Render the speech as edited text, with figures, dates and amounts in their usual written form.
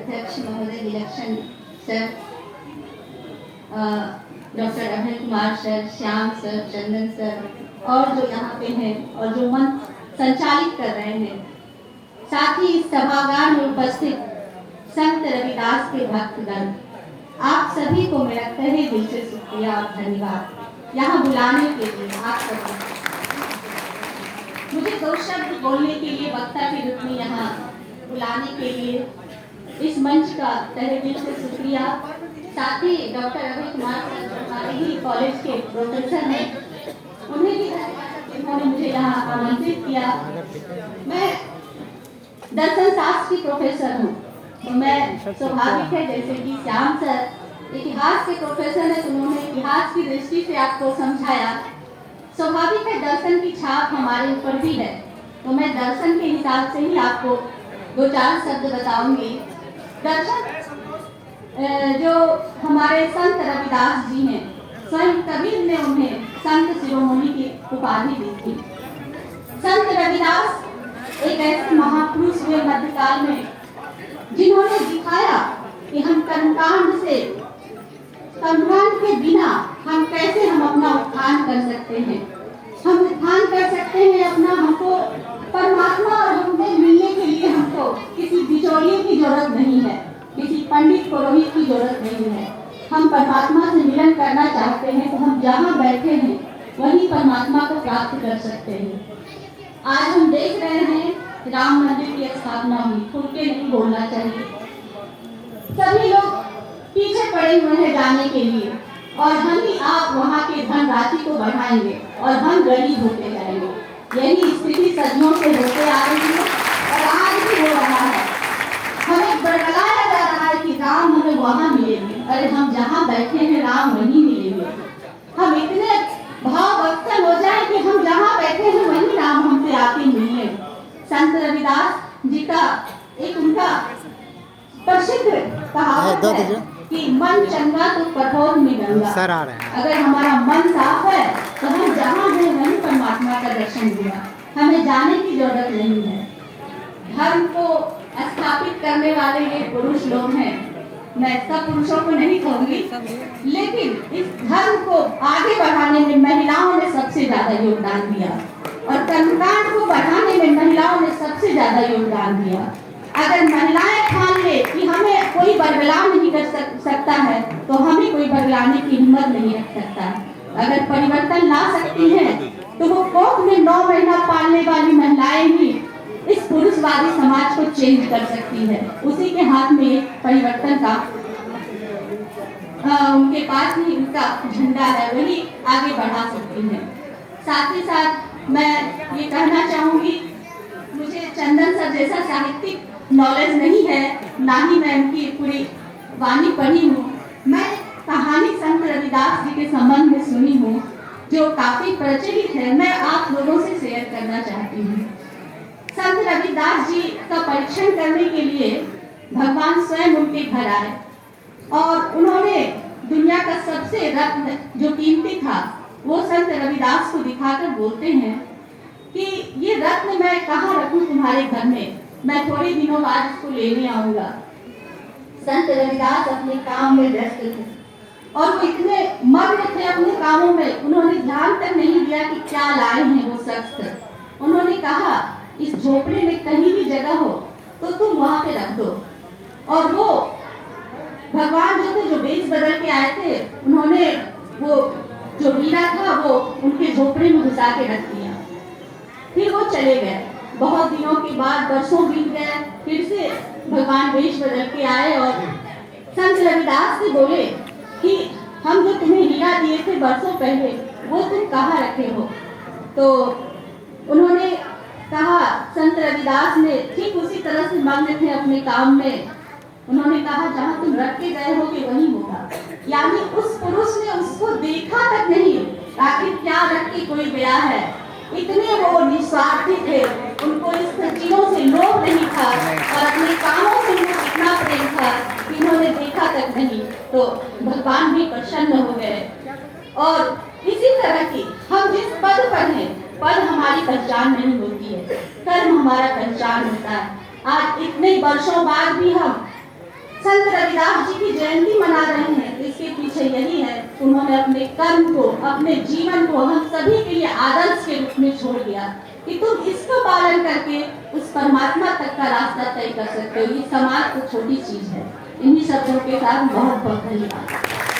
अध्यक्ष महोदय विलक्षण sir, doctor Abhay Kumar sir, Shyam sir, चंदन सर और जो यहाँ पे हैं और जो मंच संचालित कर रहे हैं, साथ ही इस सभागार में उपस्थित संत रविदास के भक्तगण, आप सभी को मेरा तहे दिल से शुक्रिया और धन्यवाद यहाँ बुलाने के लिए। आप सभी मुझे 2 शब्द बोलने के लिए वक्ता के रूप में यहाँ बुलाने के लिए इस मंच का तहे दिल से शुक्रिया। साथ ही डॉक्टर अभय कुमार सर हमारे ही कॉलेज के प्रोफेसर हैं, उन्हें भी उन्होंने मुझे यहाँ आमंत्रित किया। मैं दर्शन शास्त्र की प्रोफेसर हूँ, तो मैं स्वाभाविक है जैसे कि श्याम सर इतिहास के प्रोफेसर हैं, तो उन्होंने इतिहास की दृष्टि से आपको समझाया। स्वाभाविक है दर्शन की छाप हमारे ऊपर भी है, तो मैं दर्शन के हिसाब से ही आपको 2-4 शब्द बताऊंगी। दर्शन जो हमारे संत रविदास जी हैं, स्वयं कबीर ने उन्हें संत शिरोमणि की उपाधि दी थी। संत रविदास एक ऐसे महापुरुष हुए मध्यकाल में जिन्होंने दिखाया कि हम कर्मकांड के बिना हम कैसे अपना उत्थान कर सकते हैं। हम उत्थान कर सकते हैं अपना, हमको परमात्मा और हमसे मिलने के लिए हमको किसी बिचौलिए की जरूरत नहीं है, किसी पंडित पुरोहित की जरूरत नहीं है। हम परमात्मा से मिलन करना चाहते हैं तो हम जहाँ बैठे हैं वहीं परमात्मा को प्राप्त कर सकते हैं। आज हम देख रहे हैं राम मंदिर की स्थापना हुई, खुल के नहीं बोलना चाहिए। सभी लोग पीछे पड़े हुए हैं जाने के लिए, और हम ही आप वहाँ के धनराशि को बढ़ाएंगे और हम गरीब होते जाएंगे। यही स्थिति सदियों से होते आ रही है और आज भी हो रहा है। हमें बरगलाया जा रहा है कि राम हमें वहाँ मिलेंगे, अरे हम जहाँ बैठे हैं राम वहीं मिलेंगे। हम इतने भाववत्सल हो जाए कि हम जहाँ बैठे हैं वहीं राम हमसे आके मिलेंगे। संत रविदास जी का एक उनका प्रसिद्ध कहावत है कि मन चंगा तो कठोर में गंगा। अगर हमारा मन साफ है तो हम जहाँ हैं वहीं परमात्मा का दर्शन होगा, हमें जाने की जरूरत नहीं है। धर्म को स्थापित करने वाले ये पुरुष लोग हैं, मैं सब पुरुषों को नहीं कहूंगी, लेकिन इस धर्म को आगे बढ़ाने में महिलाओं ने सबसे ज्यादा योगदान दिया और कर्मकांड को बढ़ाने में महिलाओं ने सबसे ज्यादा योगदान दिया। अगर महिलाएं ठान ले कि हमें कोई बरगला नहीं कर सकता है तो हमें कोई बरगलाने की हिम्मत नहीं रख सकता। अगर परिवर्तन ला सकती हैं तो वो कोख में 9 महीना पालने वाली महिलाएं ही इस पुरुषवादी समाज को चेंज कर सकती है। उसी के हाथ में परिवर्तन का उनके पास ही उनका झंडा है, वही आगे बढ़ा सकती है। साथ ही साथ मैं ये कहना चाहूंगी, मुझे चंदन सर जैसा साहित्यिक नॉलेज नहीं है, ना ही मैं उनकी पूरी वाणी पढ़ी हूँ। मैं कहानी संत रविदास जी के संबंध में सुनी हूँ जो काफी प्रचलित है, मैं आप लोगों से शेयर करना चाहती हूँ। संत रविदास जी का परीक्षण करने के लिए भगवान स्वयं उनके घर आए और उन्होंने दुनिया का सबसे रत्न जो कीमती था वो संत रविदास को दिखाकर बोलते हैं कि ये रत्न मैं कहाँ रखूं तुम्हारे घर में, मैं थोड़े दिनों बाद इसको लेने आऊंगा। संत रविदास अपने काम में व्यस्त थे और वो इतने मग्न थे अपने कामों में, उन्होंने ध्यान तक नहीं दिया कि क्या लाए हैं वो शख्स। उन्होंने कहा इस झोपड़े में कहीं भी जगह हो तो तुम वहां पे रख दो। और वो भगवान जो थे, जो वेश बदल के आए थे, उन्होंने वो जो हीरा था वो उनके झोपड़े में घुसा के रख दिया। फिर वो चले गए। बहुत दिनों के बाद वर्षों बीत गए, फिर से भगवान वेश बदल के आए और संत रविदास से बोले कि हम जो तुम्हें हीरा दिए थे वर्षों पहले वो तुम कहाँ रखे हो। तो उन्होंने कहा, संत रविदास ने ठीक उसी तरह से मग्न थे अपने काम में, उन्होंने कहा जहाँ तुम रख के गए होगे वही होगा। यानी उस पुरुष ने उसको देखा तक नहीं, आखिर क्या रख के कोई गया है। इतने वो निस्वार्थी थे, उनको इस चीजों से लोभ नहीं था और अपने कामों से उनको इतना प्रेम था कि उन्होंने देखा तक नहीं। तो भगवान भी प्रसन्न हो गए। और इसी तरह की हम जिस पद पर हैं, पद हमारी पहचान नहीं होती है, कर्म हमारा पहचान होता है। आज इतने वर्षों बाद भी हम जयंती मना रहे हैं, इसके पीछे यही है, उन्होंने अपने कर्म को, अपने जीवन को हम सभी के लिए आदर्श के रूप में छोड़ दिया कि तुम इसको पालन करके उस परमात्मा तक का रास्ता तय कर सकते हो। ये समाज तो छोटी चीज है। इन्हीं शब्दों के साथ बहुत बहुत धन्यवाद।